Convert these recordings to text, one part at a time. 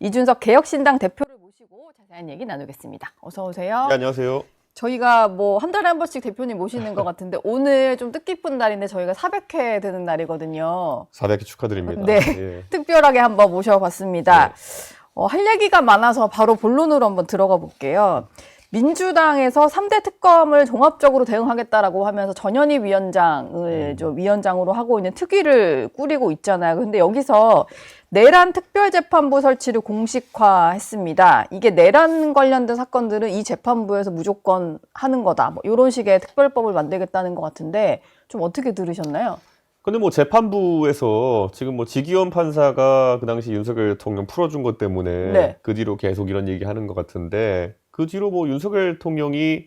이준석 개혁신당 대표를 모시고 자세한 얘기 나누겠습니다. 어서 오세요. 네, 안녕하세요. 저희가 뭐 한 달에 한 번씩 대표님 모시는 것 같은데 오늘 좀 뜻깊은 날인데 저희가 400회 되는 날이거든요. 400회 축하드립니다. 네, 예. 특별하게 한번 모셔봤습니다. 네. 할 얘기가 많아서 바로 본론으로 한번 들어가 볼게요. 민주당에서 3대 특검을 종합적으로 대응하겠다라고 하면서 전현희 위원장을 좀 위원장으로 하고 있는 특위를 꾸리고 있잖아요. 근데 여기서 내란 특별재판부 설치를 공식화했습니다. 이게 내란 관련된 사건들은 이 재판부에서 무조건 하는 거다. 뭐 이런 식의 특별법을 만들겠다는 것 같은데 좀 어떻게 들으셨나요? 근데 뭐 재판부에서 지금 뭐 지기현 판사가 그 당시 윤석열 대통령 풀어준 것 때문에 네. 그 뒤로 계속 이런 얘기 하는 것 같은데 그 뒤로 뭐 윤석열 대통령이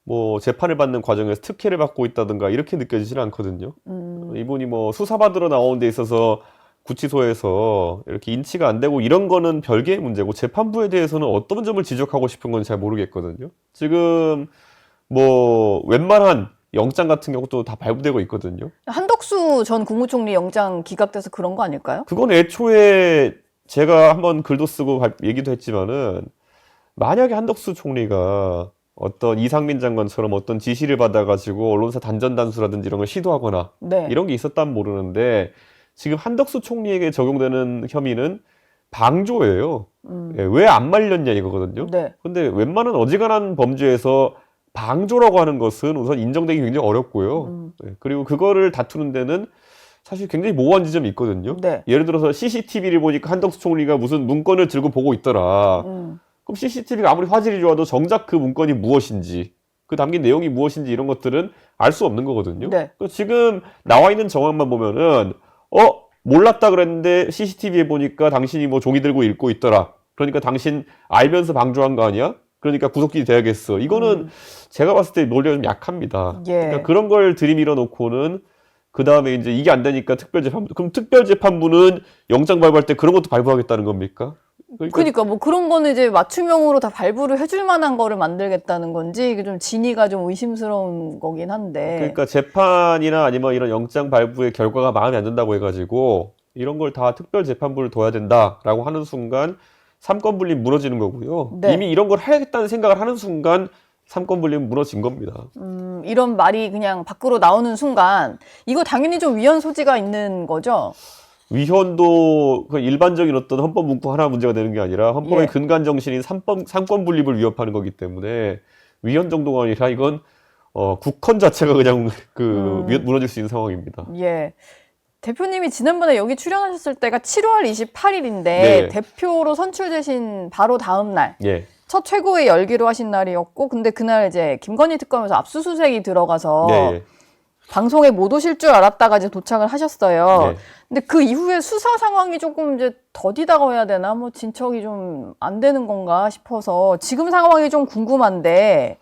뭐 재판을 받는 과정에서 특혜를 받고 있다든가 이렇게 느껴지지는 않거든요. 이분이 뭐 수사받으러 나오는 데 있어서 구치소에서 이렇게 인치가 안 되고 이런 거는 별개의 문제고 재판부에 대해서는 어떤 점을 지적하고 싶은 건 잘 모르겠거든요. 지금 뭐 웬만한 영장 같은 경우도 다 발부되고 있거든요. 한덕수 전 국무총리 영장 기각돼서 그런 거 아닐까요? 그건 애초에 제가 한번 글도 쓰고 얘기도 했지만은 만약에 한덕수 총리가 어떤 이상민 장관처럼 어떤 지시를 받아가지고 언론사 단전단수라든지 이런 걸 시도하거나 네. 이런 게 있었다면 모르는데 지금 한덕수 총리에게 적용되는 혐의는 방조예요. 왜 안 말렸냐 이거거든요. 네. 근데 웬만한 어지간한 범죄에서 방조라고 하는 것은 우선 인정되기 굉장히 어렵고요. 그리고 그거를 다투는 데는 사실 굉장히 모호한 지점이 있거든요. 네. 예를 들어서 CCTV를 보니까 한덕수 총리가 무슨 문건을 들고 보고 있더라. 그럼 CCTV가 아무리 화질이 좋아도 정작 그 문건이 무엇인지, 그 담긴 내용이 무엇인지 이런 것들은 알 수 없는 거거든요. 네. 지금 나와 있는 정황만 보면은 몰랐다 그랬는데 CCTV에 보니까 당신이 뭐 종이 들고 읽고 있더라. 그러니까 당신 알면서 방조한 거 아니야? 그러니까 구속기이 돼야겠어. 이거는 제가 봤을 때 논리가 좀 약합니다. 예. 그러니까 그런 걸 들이밀어 놓고는 그 다음에 이제 이게 안 되니까 특별재판부. 그럼 특별재판부는 영장 발부할 때 그런 것도 발부하겠다는 겁니까? 그러니까 뭐 그런 거는 이제 맞춤형으로 다 발부를 해줄 만한 거를 만들겠다는 건지 이게 좀 진위가 좀 의심스러운 거긴 한데. 그러니까 재판이나 아니면 이런 영장 발부의 결과가 마음에 안 든다고 해가지고 이런 걸 다 특별재판부를 둬야 된다라고 하는 순간 삼권 분립 무너지는 거고요. 네. 이미 이런 걸 하겠다는 생각을 하는 순간 삼권 분립 무너진 겁니다. 이런 말이 그냥 밖으로 나오는 순간 이거 당연히 좀 위헌 소지가 있는 거죠? 위헌도 그 일반적인 어떤 헌법 문구 하나 문제가 되는 게 아니라 헌법의 예. 근간 정신인 삼권 분립을 위협하는 거기 때문에 위헌 정도가 아니라 이건 국헌 자체가 그냥 무너질 수 있는 상황입니다. 예. 대표님이 지난번에 여기 출연하셨을 때가 7월 28일인데 네. 대표로 선출되신 바로 다음 날. 예. 첫 최고의 열기로 하신 날이었고 근데 그날 이제 김건희 특검에서 압수수색이 들어가서 네. 방송에 못 오실 줄 알았다가 이제 도착을 하셨어요. 네. 근데 그 이후에 수사 상황이 조금 이제 더디다고 해야 되나? 뭐 진척이 좀 안 되는 건가 싶어서 지금 상황이 좀 궁금한데.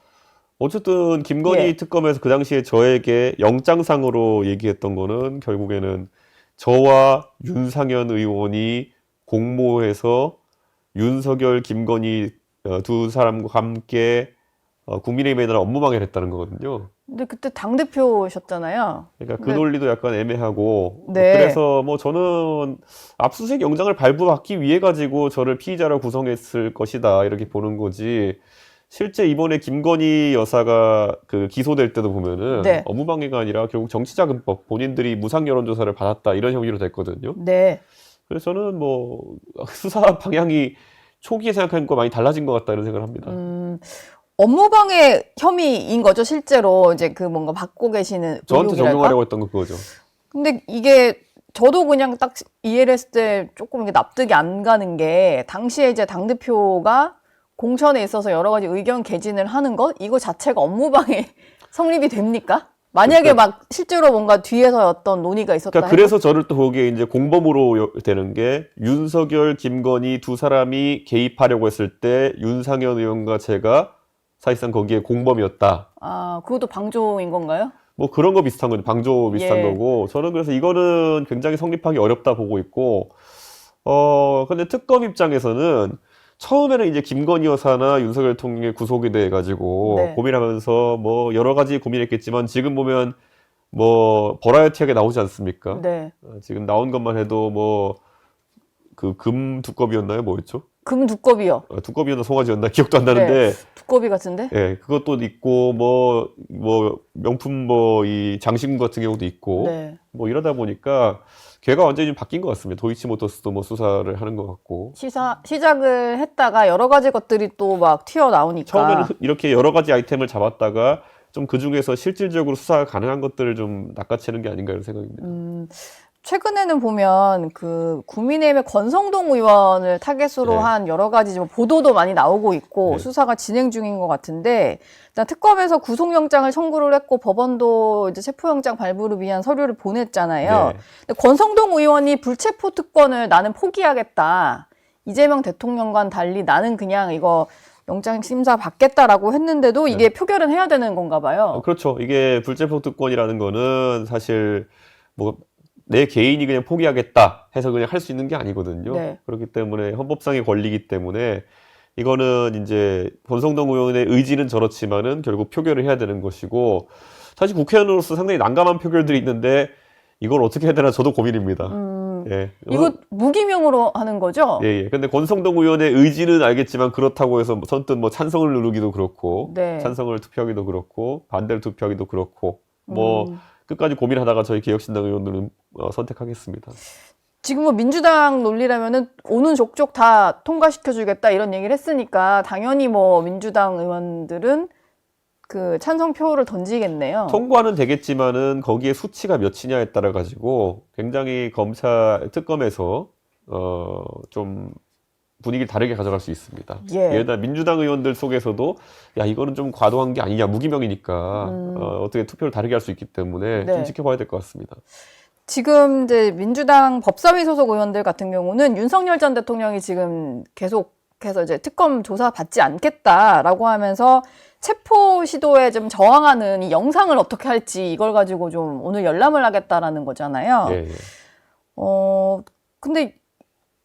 어쨌든 김건희 예. 특검에서 그 당시에 저에게 영장상으로 얘기했던 거는 결국에는 저와 윤상현 의원이 공모해서 윤석열, 김건희 두 사람과 함께 국민의힘에 대한 업무방해를 했다는 거거든요. 근데 그때 당대표셨잖아요. 그러니까 그 네. 논리도 약간 애매하고 네. 그래서 뭐 저는 압수수색 영장을 발부받기 위해 가지고 저를 피의자로 구성했을 것이다 이렇게 보는 거지. 실제 이번에 김건희 여사가 그 기소될 때도 보면은 네. 업무방해가 아니라 결국 정치자금법 본인들이 무상 여론조사를 받았다 이런 혐의로 됐거든요. 네. 그래서 저는 뭐 수사 방향이 초기에 생각한 거 많이 달라진 것 같다 이런 생각을 합니다. 업무방해 혐의인 거죠, 실제로. 이제 그 뭔가 받고 계시는 저한테 의혹이랄까? 적용하려고 했던 거 그거죠. 근데 이게 저도 그냥 딱 이해를 했을 때 조금 이게 납득이 안 가는 게 당시에 이제 당대표가 공천에 있어서 여러 가지 의견 개진을 하는 것? 이거 자체가 업무방해 성립이 됩니까? 만약에 막 실제로 뭔가 뒤에서 어떤 논의가 있었다 그러니까 해도? 그래서 저를 또 거기에 이제 공범으로 되는 게 윤석열, 김건희 두 사람이 개입하려고 했을 때 윤상현 의원과 제가 사실상 거기에 공범이었다. 아, 그것도 방조인 건가요? 뭐 그런 거 비슷한 거죠. 방조 비슷한 예. 거고. 저는 그래서 이거는 굉장히 성립하기 어렵다 보고 있고, 근데 특검 입장에서는 처음에는 이제 김건희 여사나 윤석열 대통령의 구속이 돼가지고 네. 고민하면서 뭐 여러 가지 고민했겠지만 지금 보면 뭐 버라이어티하게 나오지 않습니까? 네. 지금 나온 것만 해도 뭐 그 금 두꺼비였나요? 뭐였죠? 금 두꺼비요. 두꺼비였나 송아지였나 기억도 안 나는데 두꺼비 같은데? 예, 그것도 있고 뭐 명품 뭐 이 장식품 같은 경우도 있고 네. 뭐 이러다 보니까 걔가 완전히 좀 바뀐 것 같습니다. 도이치모터스도 뭐 수사를 하는 것 같고 시작을 했다가 여러 가지 것들이 또 막 튀어나오니까. 처음에는 이렇게 여러 가지 아이템을 잡았다가 좀 그 중에서 실질적으로 수사가 가능한 것들을 좀 낚아채는 게 아닌가 이런 생각입니다. 최근에는 보면 그 국민의힘의 권성동 의원을 타겟으로 네. 한 여러 가지 좀 보도도 많이 나오고 있고 네. 수사가 진행 중인 것 같은데 일단 특검에서 구속영장을 청구를 했고 법원도 이제 체포영장 발부를 위한 서류를 보냈잖아요. 네. 근데 권성동 의원이 불체포 특권을 나는 포기하겠다. 이재명 대통령과는 달리 나는 그냥 이거 영장 심사 받겠다라고 했는데도 이게 표결은 해야 되는 건가 봐요. 그렇죠. 이게 불체포 특권이라는 거는 사실 뭐 내 개인이 그냥 포기하겠다 해서 그냥 할 수 있는 게 아니거든요. 네. 그렇기 때문에 헌법상의 권리이기 때문에 이거는 이제 권성동 의원의 의지는 저렇지만은 결국 표결을 해야 되는 것이고 사실 국회의원으로서 상당히 난감한 표결들이 있는데 이걸 어떻게 해야 되나 저도 고민입니다. 예. 이거 무기명으로 하는 거죠? 예, 예. 근데 권성동 의원의 의지는 알겠지만 그렇다고 해서 선뜻 뭐 찬성을 누르기도 그렇고 네. 찬성을 투표하기도 그렇고 반대를 투표하기도 그렇고 뭐 끝까지 고민하다가 저희 개혁신당 의원들은 선택하겠습니다. 지금 뭐 민주당 논리라면은 오는 족족 다 통과시켜주겠다 이런 얘기를 했으니까 당연히 뭐 민주당 의원들은 그 찬성표를 던지겠네요. 통과는 되겠지만은 거기에 수치가 몇이냐에 따라 가지고 굉장히 검찰 특검에서 좀 분위기를 다르게 가져갈 수 있습니다. 예. 예를 들어 민주당 의원들 속에서도 야 이거는 좀 과도한 게 아니냐 무기명이니까 어떻게 투표를 다르게 할 수 있기 때문에 네. 좀 지켜봐야 될 것 같습니다. 지금 이제 민주당 법사위 소속 의원들 같은 경우는 윤석열 전 대통령이 지금 계속해서 이제 특검 조사 받지 않겠다라고 하면서 체포 시도에 좀 저항하는 이 영상을 어떻게 할지 이걸 가지고 좀 오늘 열람을 하겠다라는 거잖아요. 예, 예. 근데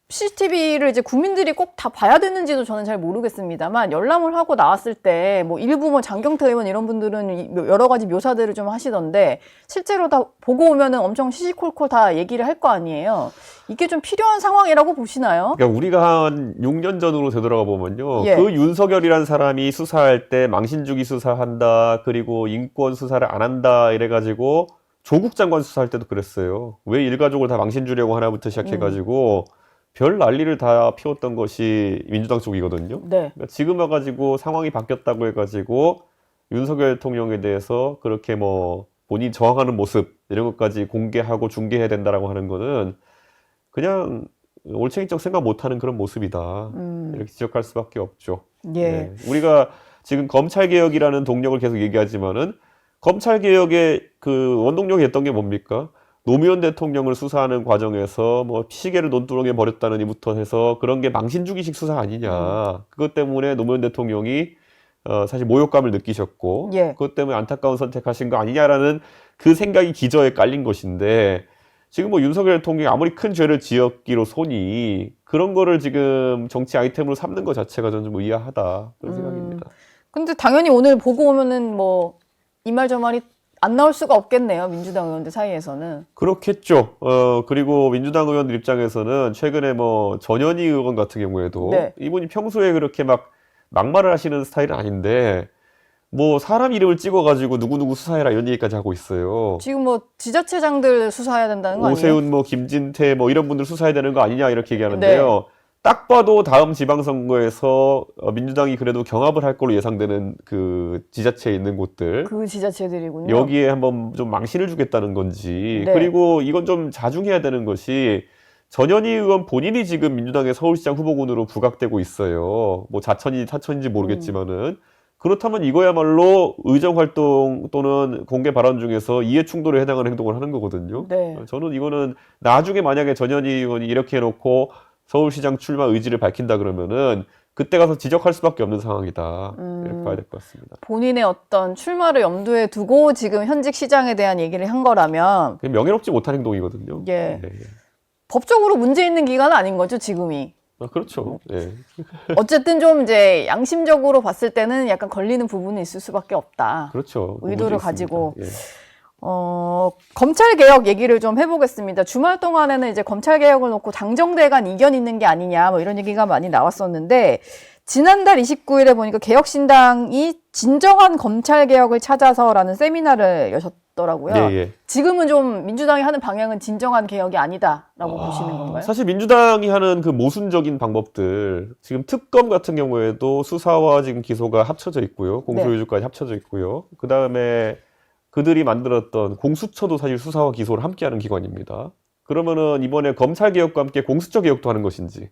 CCTV를 이제 국민들이 꼭 다 봐야 되는지도 저는 잘 모르겠습니다만 열람을 하고 나왔을 때 뭐 일부 뭐 장경태 의원 이런 분들은 여러 가지 묘사들을 좀 하시던데 실제로 다 보고 오면은 엄청 시시콜콜 다 얘기를 할 거 아니에요. 이게 좀 필요한 상황이라고 보시나요? 그러니까 우리가 한 6년 전으로 되돌아가 보면요. 예. 그 윤석열이라는 사람이 수사할 때 망신주기 수사한다. 그리고 인권 수사를 안 한다. 이래가지고 조국 장관 수사할 때도 그랬어요. 왜 일가족을 다 망신주려고 하나부터 시작해가지고 별 난리를 다 피웠던 것이 민주당 쪽이거든요. 네. 그러니까 지금 와가지고 상황이 바뀌었다고 해가지고 윤석열 대통령에 대해서 그렇게 뭐 본인 저항하는 모습 이런 것까지 공개하고 중계해야 된다라고 하는 거는 그냥 올챙이적 생각 못하는 그런 모습이다. 이렇게 지적할 수밖에 없죠. 예. 네. 우리가 지금 검찰개혁이라는 동력을 계속 얘기하지만은 검찰개혁의 그 원동력이 했던 게 뭡니까? 노무현 대통령을 수사하는 과정에서 뭐 시계를 논두렁에 버렸다는 이부터 해서 그런 게 망신주기식 수사 아니냐. 그것 때문에 노무현 대통령이 사실 모욕감을 느끼셨고 예. 그것 때문에 안타까운 선택하신 거 아니냐라는 그 생각이 기저에 깔린 것인데 지금 뭐 윤석열 대통령이 아무리 큰 죄를 지었기로 소니 그런 거를 지금 정치 아이템으로 삼는 것 자체가 저는 좀 의아하다 그런 생각입니다. 근데 당연히 오늘 보고 오면은 뭐 이 말 저 말이 안 나올 수가 없겠네요. 민주당 의원들 사이에서는. 그렇겠죠. 그리고 민주당 의원들 입장에서는 최근에 뭐 전현희 의원 같은 경우에도 네. 이분이 평소에 그렇게 막 막말을 하시는 스타일은 아닌데 뭐 사람 이름을 찍어가지고 누구누구 수사해라 이런 얘기까지 하고 있어요. 지금 뭐 지자체장들 수사해야 된다는 거 아니에요? 오세훈 뭐 김진태 뭐 이런 분들 수사해야 되는 거 아니냐 이렇게 얘기하는데요. 네. 딱 봐도 다음 지방선거에서 민주당이 그래도 경합을 할 걸로 예상되는 그 지자체에 있는 곳들 그 지자체들이군요. 여기에 한번 좀 망신을 주겠다는 건지 네. 그리고 이건 좀 자중해야 되는 것이 전현희 의원 본인이 지금 민주당의 서울시장 후보군으로 부각되고 있어요. 뭐 자천인지 타천인지 모르겠지만은 그렇다면 이거야말로 의정활동 또는 공개 발언 중에서 이해충돌에 해당하는 행동을 하는 거거든요. 네. 저는 이거는 나중에 만약에 전현희 의원이 이렇게 해놓고 서울시장 출마 의지를 밝힌다 그러면은 그때 가서 지적할 수밖에 없는 상황이다. 이렇게 봐야 될 것 같습니다. 본인의 어떤 출마를 염두에 두고 지금 현직 시장에 대한 얘기를 한 거라면 그게 명예롭지 못한 행동이거든요. 예. 네. 법적으로 문제 있는 기간은 아닌 거죠, 지금이. 그렇죠. 예. 어쨌든 좀 이제 양심적으로 봤을 때는 약간 걸리는 부분이 있을 수밖에 없다. 그렇죠. 의도를 문제 있습니다. 가지고. 예. 검찰 개혁 얘기를 좀 해보겠습니다. 주말 동안에는 이제 검찰 개혁을 놓고 당정대간 이견 있는 게 아니냐, 뭐 이런 얘기가 많이 나왔었는데, 지난달 29일에 보니까 개혁신당이 진정한 검찰 개혁을 찾아서라는 세미나를 여셨더라고요. 예, 예. 지금은 좀 민주당이 하는 방향은 진정한 개혁이 아니다라고 보시는 건가요? 사실 민주당이 하는 그 모순적인 방법들, 지금 특검 같은 경우에도 수사와 지금 기소가 합쳐져 있고요. 공소유지까지 합쳐져 있고요. 그 다음에 그들이 만들었던 공수처도 사실 수사와 기소를 함께하는 기관입니다. 그러면은 이번에 검찰 개혁과 함께 공수처 개혁도 하는 것인지.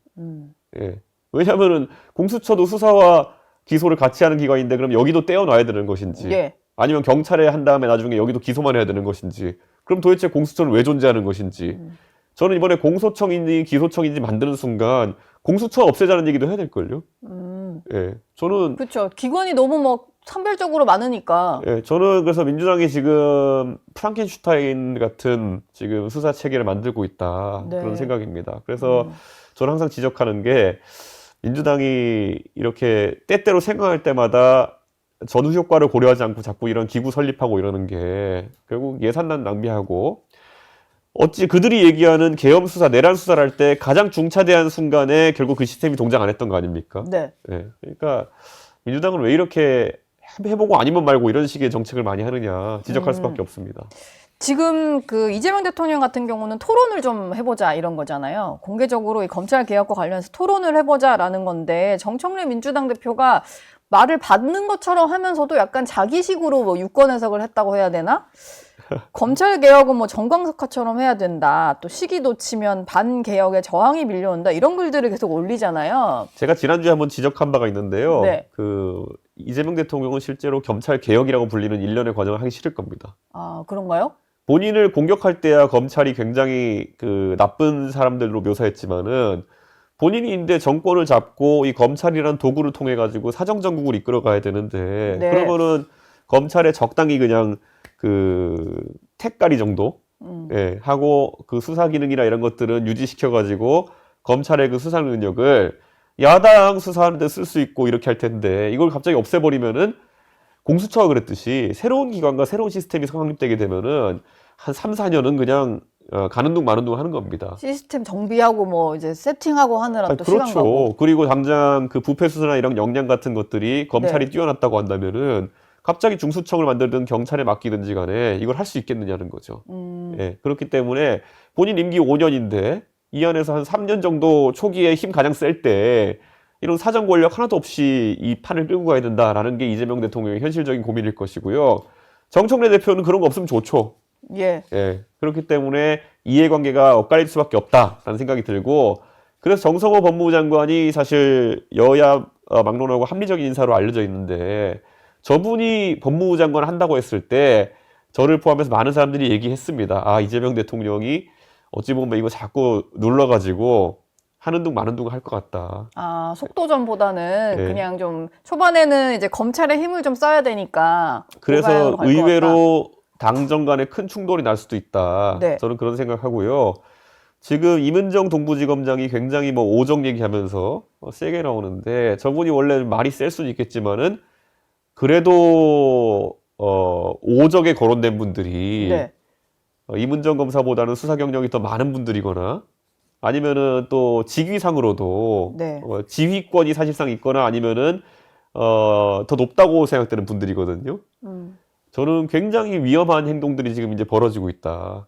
예. 왜냐하면은 공수처도 수사와 기소를 같이 하는 기관인데 그럼 여기도 떼어놔야 되는 것인지. 예. 아니면 경찰에 한 다음에 나중에 여기도 기소만 해야 되는 것인지. 그럼 도대체 공수처는 왜 존재하는 것인지. 저는 이번에 공소청인지 기소청인지 만드는 순간 공수처 없애자는 얘기도 해야 될걸요. 예. 저는 그렇죠. 기관이 너무 뭐 산별적으로 많으니까. 예, 저는 그래서 민주당이 지금 프랑켄슈타인 같은 지금 수사 체계를 만들고 있다. 네. 그런 생각입니다. 그래서 저는 항상 지적하는 게 민주당이 이렇게 때때로 생각할 때마다 전후 효과를 고려하지 않고 자꾸 이런 기구 설립하고 이러는 게 결국 예산난 낭비하고 어찌 그들이 얘기하는 계엄 수사, 내란 수사를 할 때 가장 중차대한 순간에 결국 그 시스템이 동작 안 했던 거 아닙니까? 네. 예, 그러니까 민주당은 왜 이렇게 해보고 아니면 말고 이런 식의 정책을 많이 하느냐 지적할 수밖에 없습니다. 지금 그 이재명 대통령 같은 경우는 토론을 좀 해보자 이런 거잖아요. 공개적으로 이 검찰 개혁과 관련해서 토론을 해보자라는 건데 정청래 민주당 대표가 말을 받는 것처럼 하면서도 약간 자기식으로 뭐 유권 해석을 했다고 해야 되나? 검찰 개혁은 뭐 정광석화처럼 해야 된다. 또 시기 놓치면 반개혁에 저항이 밀려온다. 이런 글들을 계속 올리잖아요. 제가 지난주에 한번 지적한 바가 있는데요. 네. 그 이재명 대통령은 실제로 검찰 개혁이라고 불리는 일련의 과정을 하기 싫을 겁니다. 아, 그런가요? 본인을 공격할 때야 검찰이 굉장히 그 나쁜 사람들로 묘사했지만은 본인이 이제 정권을 잡고 이 검찰이란 도구를 통해 가지고 사정정국을 이끌어 가야 되는데 네. 그러면은 검찰에 적당히 그냥 그 택가리 정도 예, 하고 그 수사 기능이나 이런 것들은 유지시켜 가지고 검찰의 그 수사 능력을 야당 수사하는 데 쓸 수 있고 이렇게 할 텐데 이걸 갑자기 없애버리면은 공수처가 그랬듯이 새로운 기관과 새로운 시스템이 성립되게 되면은 한 3, 4년은 그냥 가는 둥 마는 둥 하는 겁니다. 시스템 정비하고 뭐 이제 세팅하고 하느라 또 그렇죠. 시간 가고. 그리고 당장 그 부패 수사나 이런 역량 같은 것들이 검찰이 네. 뛰어났다고 한다면은 갑자기 중수청을 만들든 경찰에 맡기든지 간에 이걸 할 수 있겠느냐는 거죠. 예, 그렇기 때문에 본인 임기 5년인데 이 안에서 한 3년 정도 초기에 힘 가장 셀 때 이런 사정 권력 하나도 없이 이 판을 끌고 가야 된다라는 게 이재명 대통령의 현실적인 고민일 것이고요. 정청래 대표는 그런 거 없으면 좋죠. 예. 예, 그렇기 때문에 이해관계가 엇갈릴 수밖에 없다라는 생각이 들고 그래서 정성호 법무부 장관이 사실 여야 막론하고 합리적인 인사로 알려져 있는데 저분이 법무부 장관을 한다고 했을 때 저를 포함해서 많은 사람들이 얘기했습니다. 아, 이재명 대통령이 어찌 보면 이거 자꾸 눌러가지고 하는 둥 마는 둥 할 것 같다. 아, 속도전보다는 네. 그냥 좀 초반에는 이제 검찰의 힘을 좀 써야 되니까 그래서 그 방향으로 갈것 같다. 의외로 당정 간에 큰 충돌이 날 수도 있다. 네. 저는 그런 생각하고요. 지금 임은정 동부지검장이 굉장히 뭐 오정 얘기하면서 세게 나오는데 저분이 원래 말이 셀 수는 있겠지만은 그래도 오적에 거론된 분들이 네. 임은정 검사보다는 수사 경력이 더 많은 분들이거나 아니면은 또 직위상으로도 네. 지휘권이 사실상 있거나 아니면은 더 높다고 생각되는 분들이거든요. 저는 굉장히 위험한 행동들이 지금 이제 벌어지고 있다.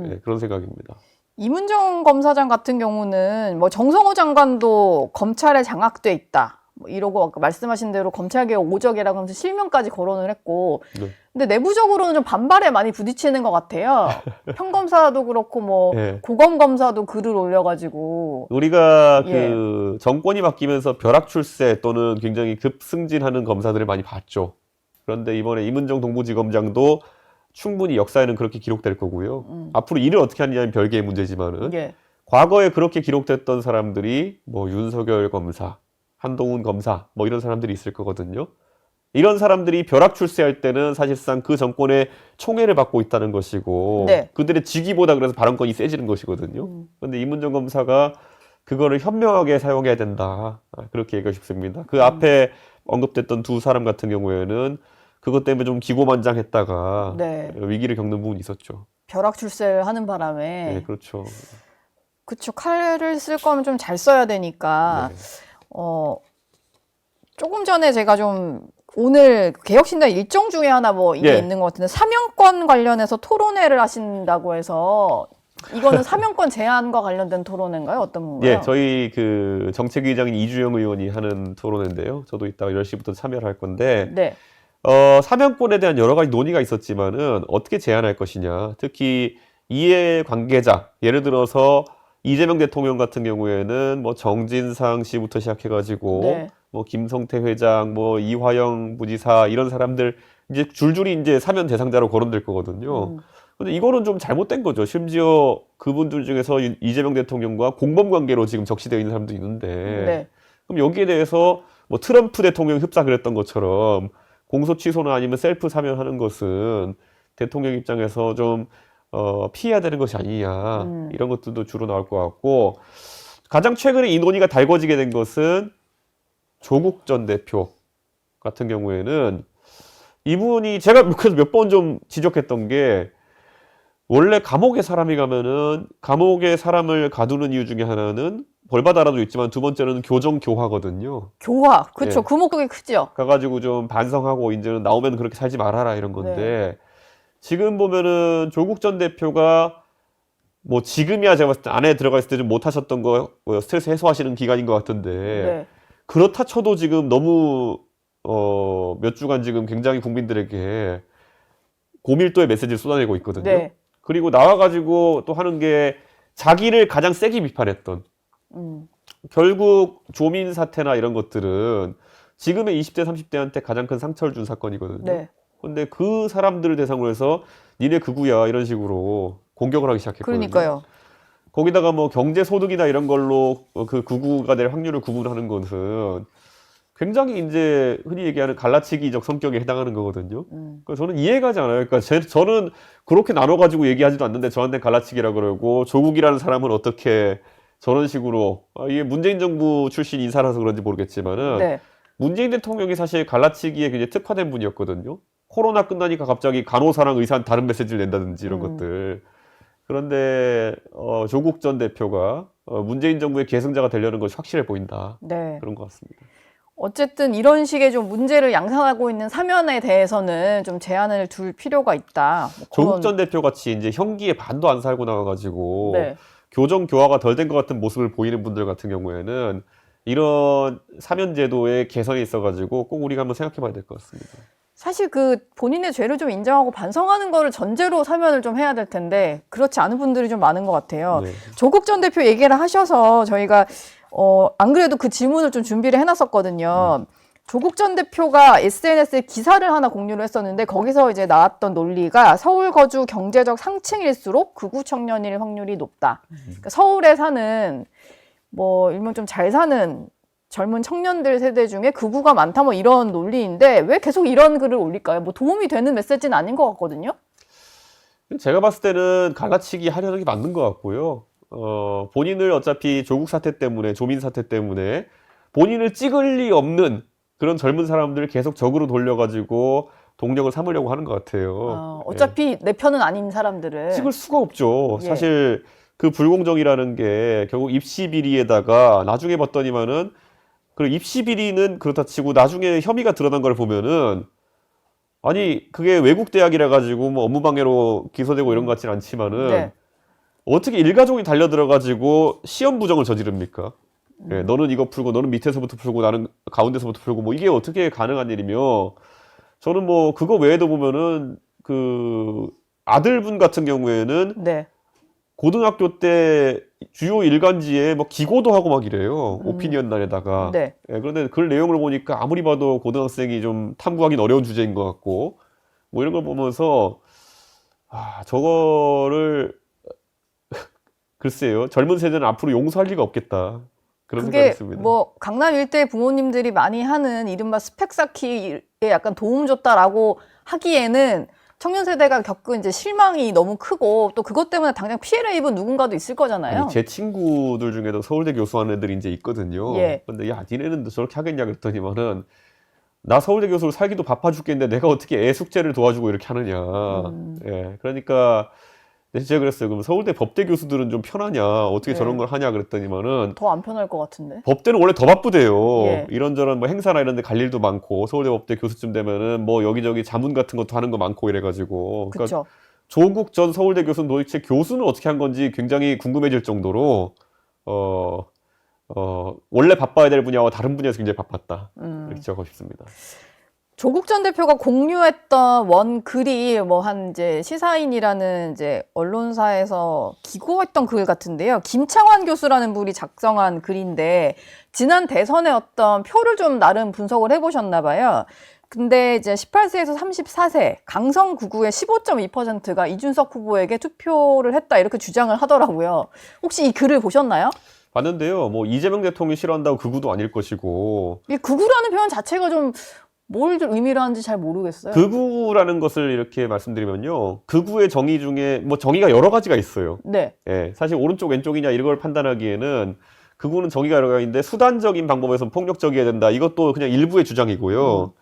네, 그런 생각입니다. 이문정 검사장 같은 경우는 뭐 정성호 장관도 검찰에 장악돼 있다. 뭐 이러고 아까 말씀하신 대로 검찰개혁 오적이라고 하면서 실명까지 거론을 했고 네. 근데 내부적으로는 좀 반발에 많이 부딪히는 것 같아요. 평검사도 그렇고 뭐 네. 고검검사도 글을 올려가지고 우리가 예. 그 정권이 바뀌면서 벼락 출세 또는 굉장히 급승진하는 검사들을 많이 봤죠. 그런데 이번에 임은정 동부지검장도 충분히 역사에는 그렇게 기록될 거고요. 앞으로 일을 어떻게 하느냐는 별개의 문제지만은 예. 과거에 그렇게 기록됐던 사람들이 뭐 윤석열 검사, 한동훈 검사 뭐 이런 사람들이 있을 거거든요. 이런 사람들이 벼락 출세할 때는 사실상 그 정권의 총애를 받고 있다는 것이고 네. 그들의 직위보다 그래서 발언권이 세지는 것이거든요. 그런데 임은정 검사가 그거를 현명하게 사용해야 된다. 그렇게 얘기하고 싶습니다. 그 앞에 언급됐던 두 사람 같은 경우에는 그것 때문에 좀 기고만장했다가 네. 위기를 겪는 부분이 있었죠. 벼락 출세를 하는 바람에 네, 그렇죠. 그쵸. 칼을 쓸 거면 좀 잘 써야 되니까 네. 조금 전에 제가 좀 오늘 개혁신당 일정 중에 하나 뭐 이게 예. 있는 것 같은데 사명권 관련해서 토론회를 하신다고 해서 이거는 사명권 제한과 관련된 토론회인가요? 어떤 건가요? 예, 저희 그 정책위의장인 이주영 의원이 하는 토론회인데요. 저도 이따가 10시부터 참여를 할 건데, 네. 사명권에 대한 여러 가지 논의가 있었지만은 어떻게 제한할 것이냐. 특히 이해관계자, 예를 들어서 이재명 대통령 같은 경우에는 뭐 정진상 씨부터 시작해가지고 네. 뭐 김성태 회장, 뭐 이화영 부지사 이런 사람들 이제 줄줄이 이제 사면 대상자로 거론될 거거든요. 근데 이거는 좀 잘못된 거죠. 심지어 그분들 중에서 이재명 대통령과 공범 관계로 지금 적시되어 있는 사람도 있는데, 네. 그럼 여기에 대해서 뭐 트럼프 대통령 흡사 그랬던 것처럼 공소 취소나 아니면 셀프 사면하는 것은 대통령 입장에서 좀 피해야 되는 것이 아니냐, 이런 것들도 주로 나올 것 같고, 가장 최근에 이 논의가 달궈지게 된 것은 조국 전 대표 같은 경우에는 이분이 제가 그래서 몇 번 좀 지적했던 게, 원래 감옥에 사람이 가면은 감옥에 사람을 가두는 이유 중에 하나는 벌받아라도 있지만 두 번째는 교정교화거든요. 교화. 그쵸. 예. 그 목적이 크죠. 가가지고 좀 반성하고 이제는 나오면 그렇게 살지 말아라 이런 건데, 지금 보면은 조국 전 대표가 뭐 지금이야 제가 봤을 때 안에 들어가 있을 때 좀 못하셨던 거 스트레스 해소하시는 기간인 것 같은데, 네. 그렇다 쳐도 지금 너무 몇 주간 지금 굉장히 국민들에게 고밀도의 메시지를 쏟아내고 있거든요. 네. 그리고 나와가지고 또 하는 게 자기를 가장 세게 비판했던, 결국 조민 사태나 이런 것들은 지금의 20대 30대한테 가장 큰 상처를 준 사건이거든요. 네. 근데 그 사람들을 대상으로 해서 니네 극우야 이런 식으로 공격을 하기 시작했거든요. 그러니까요. 거기다가 뭐 경제 소득이나 이런 걸로 그 극우가 될 확률을 구분하는 것은 굉장히 이제 흔히 얘기하는 갈라치기적 성격에 해당하는 거거든요. 그래서 저는 이해가지 않아요. 그러니까 저는 그렇게 나눠가지고 얘기하지도 않는데 저한테 갈라치기라 그러고, 조국이라는 사람은 어떻게 저런 식으로, 이게 문재인 정부 출신 인사라서 그런지 모르겠지만은, 네. 문재인 대통령이 사실 갈라치기에 굉장히 특화된 분이었거든요. 코로나 끝나니까 갑자기 간호사랑 의사는 다른 메시지를 낸다든지 이런 것들. 그런데 조국 전 대표가 문재인 정부의 계승자가 되려는 것이 확실해 보인다. 네. 그런 것 같습니다. 어쨌든 이런 식의 좀 문제를 양산하고 있는 사면에 대해서는 좀 제한을 둘 필요가 있다. 뭐 조국 전 대표 같이 이제 형기에 반도 안 살고 나와가지고 네. 교정 교화가 덜 된 것 같은 모습을 보이는 분들 같은 경우에는 이런 사면 제도의 개선이 있어가지고 꼭 우리가 한번 생각해봐야 될 것 같습니다. 사실 그 본인의 죄를 좀 인정하고 반성하는 거를 전제로 사면을 좀 해야 될 텐데 그렇지 않은 분들이 좀 많은 것 같아요. 네. 조국 전 대표 얘기를 하셔서 저희가 안 그래도 그 질문을 좀 준비를 해놨었거든요. 조국 전 대표가 SNS에 기사를 하나 공유를 했었는데 거기서 이제 나왔던 논리가 서울 거주 경제적 상층일수록 극우 청년일 확률이 높다. 그러니까 서울에 사는 뭐 일명 좀 잘 사는 젊은 청년들 세대 중에 극우가 많다 뭐 이런 논리인데 왜 계속 이런 글을 올릴까요? 뭐 도움이 되는 메시지는 아닌 것 같거든요. 제가 봤을 때는 갈라치기 하려는 게 맞는 것 같고요. 본인을 어차피 조국 사태 때문에, 조민 사태 때문에 본인을 찍을 리 없는 그런 젊은 사람들을 계속 적으로 돌려가지고 동력을 삼으려고 하는 것 같아요. 어차피 내 편은 아닌 사람들을. 찍을 수가 없죠. 예. 사실 그 불공정이라는 게 결국 입시 비리에다가 나중에 봤더니만은, 그 입시 비리는 그렇다 치고 나중에 혐의가 드러난 걸 보면은, 아니 그게 외국 대학이라 가지고 뭐 업무방해로 기소되고 이런 것 같진 않지만은 네. 어떻게 일가족이 달려들어가지고 시험 부정을 저지릅니까? 예, 너는 이거 풀고 너는 밑에서부터 풀고 나는 가운데서부터 풀고, 뭐 이게 어떻게 가능한 일이며, 저는 뭐 그거 외에도 보면은 그 아들분 같은 경우에는 네. 고등학교 때 주요 일간지에 뭐 기고도 하고 막 이래요. 오피니언 날에다가. 네. 예, 그런데 그 내용을 보니까 아무리 봐도 고등학생이 좀 탐구하기는 어려운 주제인 것 같고, 뭐 이런 걸 보면서 저거를 글쎄요, 젊은 세대는 앞으로 용서할 리가 없겠다, 그런 생각이 그게 있습니다. 뭐 강남 일대 부모님들이 많이 하는 이른바 스펙 쌓기에 약간 도움 줬다라고 하기에는 청년 세대가 겪은 이제 실망이 너무 크고 또 그것 때문에 당장 피해를 입은 누군가도 있을 거잖아요. 아니, 제 친구들 중에도 서울대 교수하는 애들이 이제 있거든요. 예. 근데 야, 니네는 저렇게 하겠냐 그랬더니만은, 나 서울대 교수로 살기도 바빠 죽겠는데 내가 어떻게 애 숙제를 도와주고 이렇게 하느냐. 예, 그러니까 제가 그랬어요. 그럼 서울대 법대 교수들은 좀 편하냐? 어떻게 네. 저런 걸 하냐 그랬더니만은 더 안 편할 것 같은데. 법대는 원래 더 바쁘대요. 예. 이런저런 뭐 행사나 이런 데 갈 일도 많고 서울대 법대 교수쯤 되면은 뭐 여기저기 자문 같은 것도 하는 거 많고 이래가지고. 그러니까 그렇죠. 조국 전 서울대 교수는 도대체 교수는 어떻게 한 건지 굉장히 궁금해질 정도로 원래 바빠야 될 분야와 다른 분야에서 굉장히 바빴다. 이렇게 적고 싶습니다. 조국 전 대표가 공유했던 원 글이 뭐 한 이제 시사인이라는 이제 언론사에서 기고했던 글 같은데요. 김창완 교수라는 분이 작성한 글인데 지난 대선의 어떤 표를 좀 나름 분석을 해보셨나 봐요. 근데 이제 18세에서 34세 강성 구구의 15.2%가 이준석 후보에게 투표를 했다 이렇게 주장을 하더라고요. 혹시 이 글을 보셨나요? 봤는데요. 뭐 이재명 대통령이 싫어한다고 극우도 아닐 것이고 이 구구라는 표현 자체가 좀 뭘 의미를 하는지 잘 모르겠어요. 극우라는 것을 이렇게 말씀드리면요. 극우의 정의 중에 뭐 정의가 여러 가지가 있어요. 네. 예, 사실 오른쪽 왼쪽이냐 이런 걸 판단하기에는 극우는 정의가 여러 가지인데 수단적인 방법에서 폭력적이어야 된다. 이것도 그냥 일부의 주장이고요.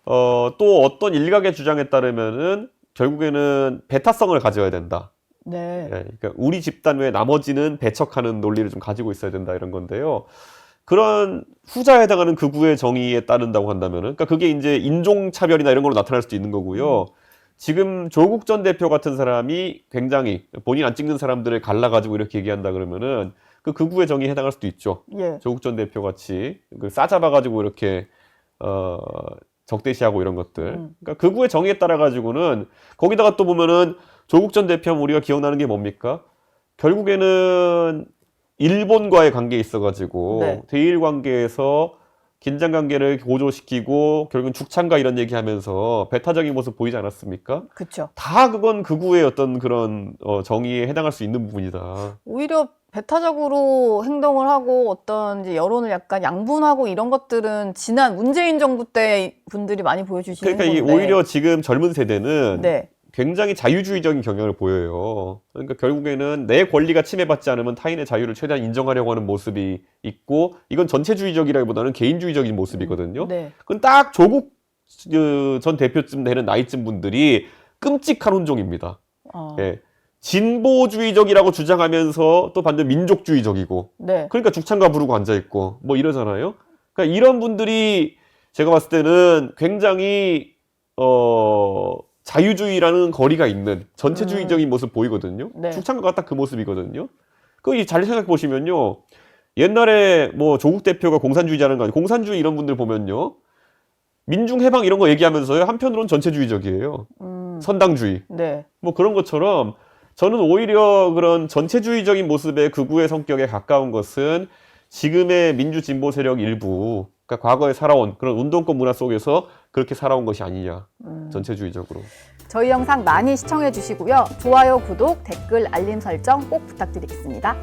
또 어떤 일각의 주장에 따르면은 결국에는 배타성을 가져야 된다. 네. 예, 그러니까 우리 집단 외에 나머지는 배척하는 논리를 좀 가지고 있어야 된다 이런 건데요. 그런 후자에 해당하는 극우의 정의에 따른다고 한다면은, 그러니까 그게 이제 인종차별이나 이런 걸로 나타날 수도 있는 거고요. 지금 조국 전 대표 같은 사람이 굉장히 본인 안 찍는 사람들을 갈라가지고 이렇게 얘기한다 그러면은 그 극우의 정의에 해당할 수도 있죠. 예. 조국 전 대표 같이 그 싸잡아가지고 이렇게 적대시하고 이런 것들. 그러니까 극우의 정의에 따라 가지고는 거기다가 또 보면은 조국 전 대표 하면 우리가 기억나는 게 뭡니까? 결국에는 일본과의 관계에 있어가지고 네. 대일 관계에서 긴장 관계를 고조시키고 결국은 죽창가 이런 얘기하면서 배타적인 모습 보이지 않았습니까? 그렇죠. 다 그건 극우의 어떤 그런 정의에 해당할 수 있는 부분이다. 오히려 배타적으로 행동을 하고 어떤 이제 여론을 약간 양분하고 이런 것들은 지난 문재인 정부 때 분들이 많이 보여주시는 그러니까 건데. 오히려 지금 젊은 세대는 네. 굉장히 자유주의적인 경향을 보여요. 그러니까 결국에는 내 권리가 침해받지 않으면 타인의 자유를 최대한 인정하려고 하는 모습이 있고 이건 전체주의적이라기보다는 개인주의적인 모습이거든요. 네. 그건 딱 조국 전 대표쯤 되는 나이쯤 분들이 끔찍한 혼종입니다. 예. 진보주의적이라고 주장하면서 또 반대로 민족주의적이고 네. 그러니까 죽창가 부르고 앉아있고 뭐 이러잖아요. 그러니까 이런 분들이 제가 봤을 때는 굉장히 자유주의라는 거리가 있는 전체주의적인 모습 보이거든요. 네. 죽창가가 딱 그 모습이거든요. 그 잘 생각해 보시면요. 옛날에 뭐 조국 대표가 공산주의자는 거 아니고 공산주의 이런 분들 보면요. 민중해방 이런 거 얘기하면서요. 한편으로는 전체주의적이에요. 선당주의. 네. 뭐 그런 것처럼 저는 오히려 그런 전체주의적인 모습의 극우의 성격에 가까운 것은 지금의 민주진보 세력 일부, 그러니까 과거에 살아온 그런 운동권 문화 속에서 그렇게 살아온 것이 아니냐, 전체주의적으로. 저희 영상 많이 시청해 주시고요. 좋아요, 구독, 댓글, 알림 설정 꼭 부탁드리겠습니다.